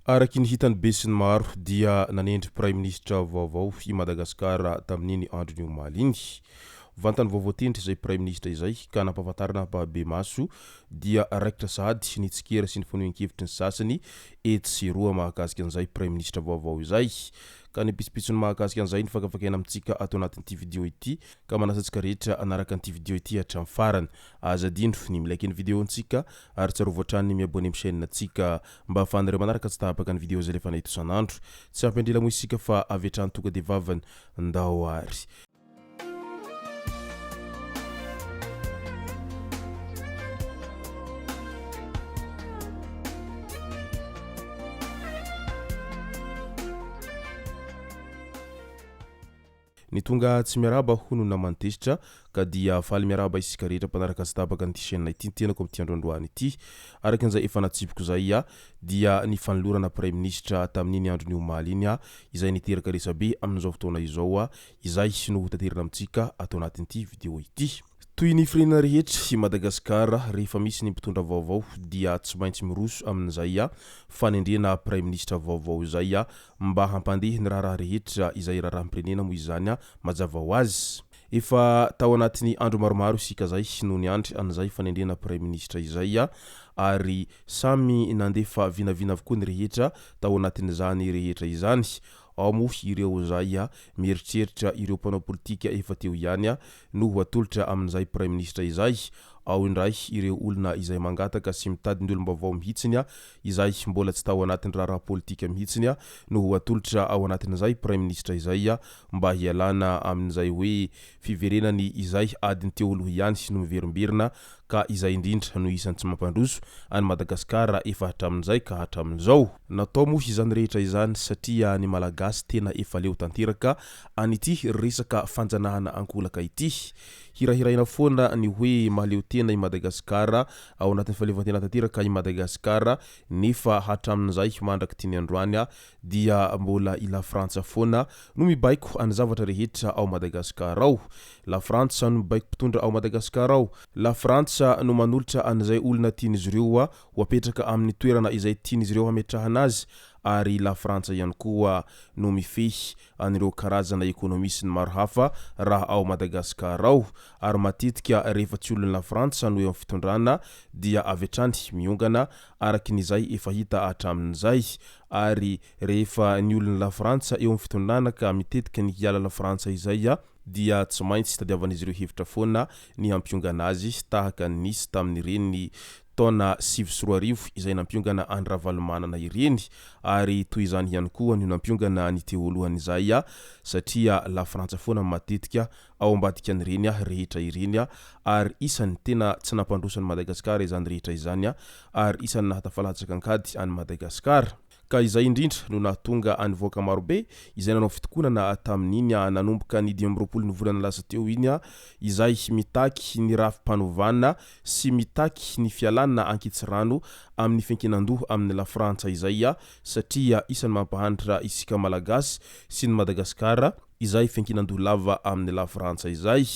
Araky ny hitany be sy ny maro dia nanendry Praiministra Vaovao I Madagasikara tamin'iny andro ny omaly iny. Vantany vaovao tendry izay Praiministra izay ka nampahafantarana be maso dia raikitra sahady nitsikera sy ny fanehoan-kevitry ny sasany etsy sy roa mahakasika an'izay Praiministra Vaovao izay. Ka ny pisipitsony mahakasika an'izay ny fakafakaina amintsika ato anatin'ity video ity ka manasantsika rehetra anaraka an'ity video ity hatramin'ny farany. Aza dino ny milaiky ny video antsika ary tsarovy hatrany miabone amin'ny chaîne antsika mba ahafahanareo manaraka tsy tahapaka ny video izay lefa nahita isan'andro. Tsy ampendrela moa isika fa avy hatrany tonga dia vavany ndao ary. Ny tonga tsy miaraba hono namantesitra ka dia faly miaraba isika rehetra mpanaraka tsy tapaka ny chaîne ity tenako amin'ity androandroany ity. Araka an'izay efa natsipiko zay dia ny fanolorana Praiministra tamin'iny andro ny omaly iny izay niteraka resabe amin'izao fotoana izao izay no tanterana amintsika ato anatin'ity video ity. Toy ny firenena rehetra I Madagasikara rehefa misy ny mpitondra vaovao dia tsy maintsy miroso amin'izay fanendrena Praiministra Vaovao izay mba hampandeha ny raha rehetra izay raharaham-pirenena moa izany mazava ho azy. Efa tao anatin'ny andro maromaro isika zay no niandry an'izay fanendrena Praiministra izay ary samy nandefa vinavina avokoa ny rehetra tao anatin'izany rehetra izany. Ao moa ireo zay mieritreritra ireo mpanao politika efa teo ihany no atolotra amin'izay Praiministra izay. Ao indray ireo olona izay mangataka sy mitady ny olom-baovao mihitsiny izay mbola tsy tao anatin'ny raha politika mihitsiny no atolotra ao anatin'izay Praiministra izay mba hialana amin'izay hoe fiverenany izay adiny teo aloha ihany sy no miverimberina ka izay indrindra no isan'ny tsy mampandroso any Madagasikara efa hatramin'izay ka hatramin'izao. Natao moa izany rehetra izany satria ny malagasy tena efa leo tanteraka an'ity resaka fanjanahana ankolaka ity. Hirahiraina foana ny hoe mahaleo tena I Madagasikara ao anatin'ny fahaleovantena tanteraka I Madagasikara nefa hatramin'izay mandraky tiny androany dia mbola I la Frantsa foana no mibaiko any zavatra rehetra ao Madagasikara ao. La Frantsa no mibaiko mpitondra ao Madagasikara ao. La Frantsa no manolotra an'izay olona tian'izy ireo ho apetraka amin'ny toerana izay tian'izy ireo hametrahana azy. Ary la Frantsa ihany koa no mifehy anireo karazana ekonomisy ny maro hafa raha ao Madagasikara ao. Ary matetika rehefa tsy olona la Frantsa no eo amin'ny fitondrana dia avy hatrany miongana araky n'izay efa hita hatramin'izay. Ary rehefa ny olona la Frantsa eo amin'ny fitondrana ka mitetika ny hiala la Frantsa izay dia tsy maintsy tadiavan'izy ireo hevitra foana ny hampiongana azy tahaka ny nisy tamin'ireny taona 2024 izay nampiongana any Ravatomanga ireny. Ary toy izany ihany koa ny nampiongana ny teo alohan'izay satria la Frantsa foana matetika ao ambadika an'ireny rehetra ireny ary isan'ny tena tsy nampandroso any Madagasikara izany rehetra izany ary isan'ny nahatafalatsaka ankady any Madagasikara. Ka izay indrindra no nahatonga anivoaka marobe izay nanao fitokonana tamin'iny nanomboka ny 20 ny volana lasa teo iny izay mitaky ny rafim-panovana sy mitaky ny fialana ankitsirano amin'ny fiankinandoha amin'ny la Frantsa izay satria isan'ny mampahantra isika malagasy sy ny Madagasikara izay fiankinandoha lava amin'ny la Frantsa izay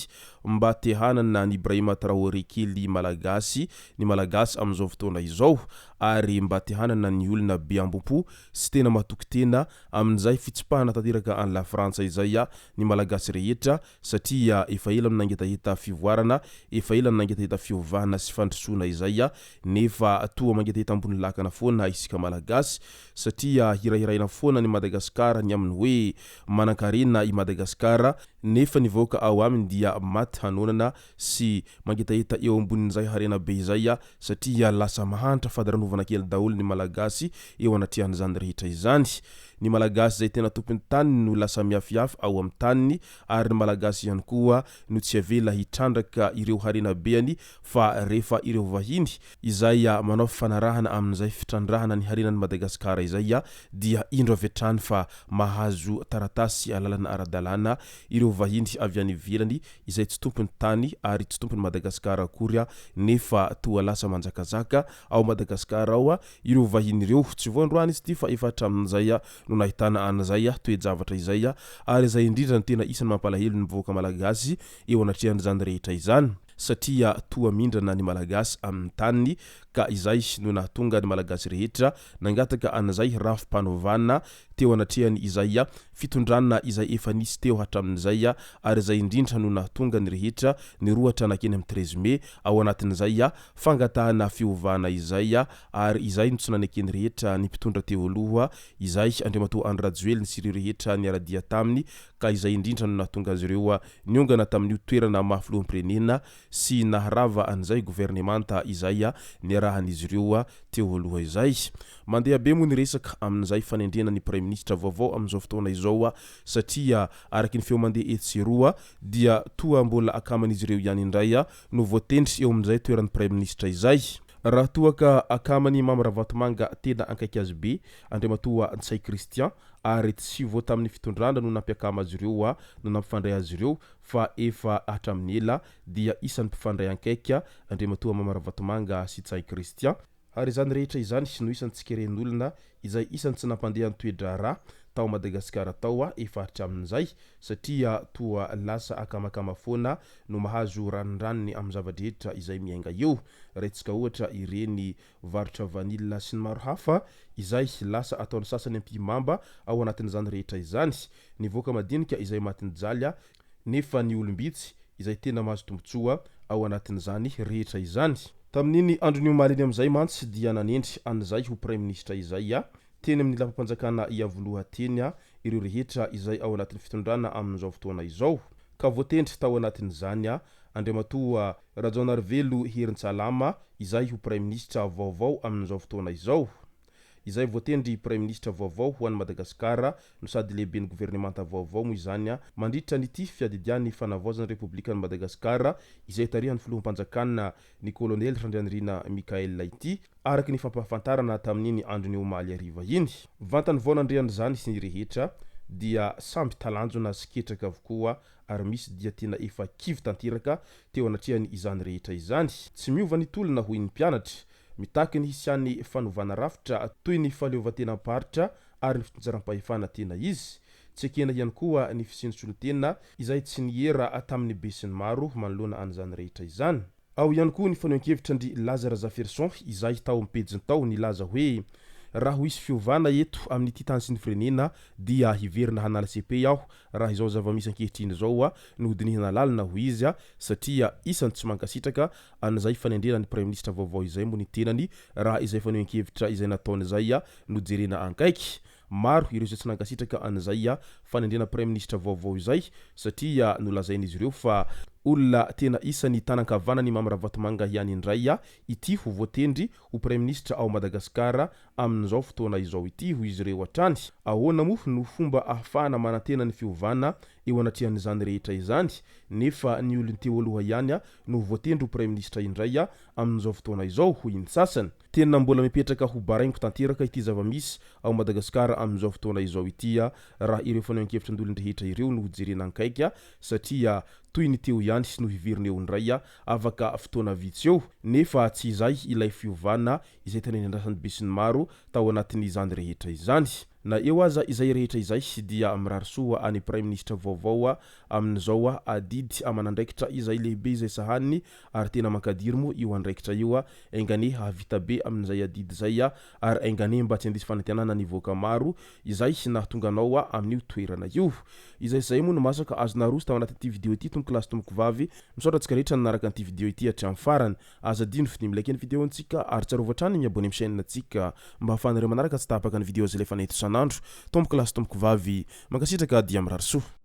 mba tehanana ny Ibrahima Traoré kely malagasy ny malagasy amin'izao fotoana izao ary mba tehanana ny olona be ambompo sy tena matoky tena amin'izay fitsipahana tanteraka any la Frantsa izay ny malagasy rehetra satria efa ela nangetaheta fivoarana efa ela nangetaheta fiovana sy fandrosoana izay nefa toa mangetaheta ambony lakana foana isika malagasy satria hirahiraina foana ny Madagasikara ny amin'ny hoe manan-karena I Madagasikara nefa ny vahoaka ao aminy dia maty hanonana sy mangetaheta eo ambonin'izay harena be izay satria lasa mahantra fadaranovana kely daholo ny malagasy eo anatrihan'izany rehetra izany. Ny malagasy zay tena tompon'ny tany no lasa miafiafy ao amin'ny taniny ary ny malagasy ihany koa no tsy avela hitrandraka ireo harena beany fa rehefa ireo vahiny izay manao fanarahana amin'izay fitrandrahana ny harenan'ny Madagasikara izay dia indro avy hatrany fa mahazo taratasy alalana ara-dalàna ireo vahiny avy any ivelany izay tsy tompon'ny tany ary tsy tompon'ny Madagasikara akory nefa toa lasa manjakazaka ao Madagasikara ao ireo vahiny ireo tsy voandroany izy ty fa efa hatramin'izay no nahitana an'izay toe-javatra izay ary izay indrindra ny tena isan'ny mampalahelo ny mivoaka malagasy eo anatrihan'izany rehetra izany. satria toa mindrana ny malagasy amin'ny taniny ka izay no nahatonga ny malagasy rehetra nangataka an'izay rafim-panavana teo anatrehany izay fitondrana izay efa nisy teo hatramin'izay ary izay indrindra no nahatonga ny rehetra ny rohatra nakeny amin'ny 13 mai ao anatin'izay fangatahana fiovana izay ary izay nitsonany akeny rehetra ny mpitondra teo aloha izay Andriamatoa Andrajoely sy ireo rehetra niaradia taminy ka izay indrindra no nahatonga azy ireo niongana tamin'io toerana mafiloham-pirenena sy naharava an'izay gouvernemanta izay niarahan'izy ireo teo aloha izay mandeha be moa ny resaka amin'izay fanendrena ny Praiministra vaovao amin'izao fotoana izao satria araky ny feo mandeha etseroa dia toa mbola akaman'izy ireo ihany indray no voatendry eo amin'izay toeran'ny Praiministra izay raha toa ka akamany mamy Ravatomanga Tena ankaiky azy be Andriamatoa Christian ary tsy vo tamin'ny fitondrana no nampiakama azy ireo no nampifandray azy ireo fa efa hatramin'ny ela dia isan'ny mpifandray ankaika Andriamatoa mamy Ravatomanga sy Christian ary izany rehetra izany no isan'ny tsikeren'olona izay isan'ny tsy nampandeha ny toedra raha tao Madagasikara tao efa hatramin'izay satria toa lasa akamakama foana no mahazo ranondranony amin'ny zavadrehetra izay miainga eo raitsika ohatra ireny varotra vanilla sy ny maro hafa izay lasa ataony sasany ampimamba ao anatin'izany rehetra izany nivoaka madinika izay matin'jaly nefa ny olombitsy izay tena mahazo tombotsoa ao anatin'izany rehetra izany tamin'iny andro ny omaliny amin'izay mantsy dia nanendry an'izay ho Praiministra izay teny amin'ny lampanjakana iavolohateny ireo rehetra izay ao anatin'ny fitondrana amin'izao fotoana izao ka voatendry tao anatin'izany Andriamatoa Rajaonarivelo Herintsalama izay ho Praiministra vaovao amin'izao fotoana izao izay voatendry Praiministra vaovao ho an'ny Madagasikara no sady lehiben'ny gouvernemanta vaovao moa izany mandritra n'ity fiadidiany fanavaozana Republikan'ny Madagasikara izay tarihan'ny filoham-panjakana ny Olon'Ny Randrianirina Mikael ity araky ny fampahafantarana tamin'iny andro ny omaly ariva iny vantany vao nandreany zany sy ny rehetra dia samby talanjona sy ketraka avokoa ary misy dia tena efa kivy tanteraka teo anatrehany izany rehetra izany tsy miova ny tolona hoy ny mpianatra mitaky ny hisiany fanovana rafitra toy ny faleovatenam-paritra ary ny fitonjaram-pahefana tena izy tsy ekena ihany koa ny fisiansolotena izay tsy niera tamin'ny be sy ny maro manoloana an'izany rehetra izany ao ihany koa ny fanehoan-kevitra ndry Lazara Zaferson izay tao mipejiny tao ny laza hoe raha ho isy fiovana eto amin'ity tany sy ny firenena dia hiverina hanala CP aho raha izao zava-misy ankehitriny zao no hodinihana lalina ho izy satria isan'ny tsy mankasitraka an'izay fanendrena ny Praiministra vaovao izay mo ny tenany raha izay fanehoan-kevitra izay nataony izay no jerena ankaiky maro ireo izay tsy nankasitraka an'izay fanendrena Praiministra vaovao izay satria no lazain'izy ireo fa olona tena isan'ny tanan-kavanany mamy Ravatomanga ihany indray ity ho voatendry ho Praiministra ao Madagasikara amin'izao fotoana izao ity ho izy ireo hatrany ahoana moa no fomba ahafahana manantena ny fiovana eo anatrehan'izany rehetra izany nefa ny olony teo aloha ihany no voatendry ho Praiministra indray amin'izao fotoana izao hoy ny sasany tena mbola mipetraka ho baraingo tanteraka ity zava-misy ao Madagasikara amin'izao fotoana izao ity raha ireo fanehoan-kevitra ndolony rehetra ireo no jerena ankaiky satria toy ny teo ihany sy no hiverina eo indray afaka fotoana vitsy eo nefa tsy izay ilay fiovana izay tena andrasan'ny be sy ny maro tao anatin'izany rehetra izany na eo aza izay rehetra izay dia mirarisoa any Praiministra vaovao amin'izao adidy amanandraikitra izay lehibe izay sahaniny ary tena mankadiry moa io andraikitra io engane havita be amin'izay adidy zay ary engane mba tsy handisy fanantenana ny voaka maro izay nahatonga anao amin'io toerana io izay moa no masaka azona roso tao anatin'ity vidéo ity tomoko lasy tomoko vavy misaotra antsika rehetra nanaraka an'ity vidéo ity hatramin'ny farany aza dino fidimy like ny vidéo antsika ary tsarova trany miabone amin'ny chaîne antsika mba hafanareo manaraka tsy tapaka ny vidéo zay lefa neto sanandro tomoko lasy tomoko vavy mankasitraka dia mirarisoa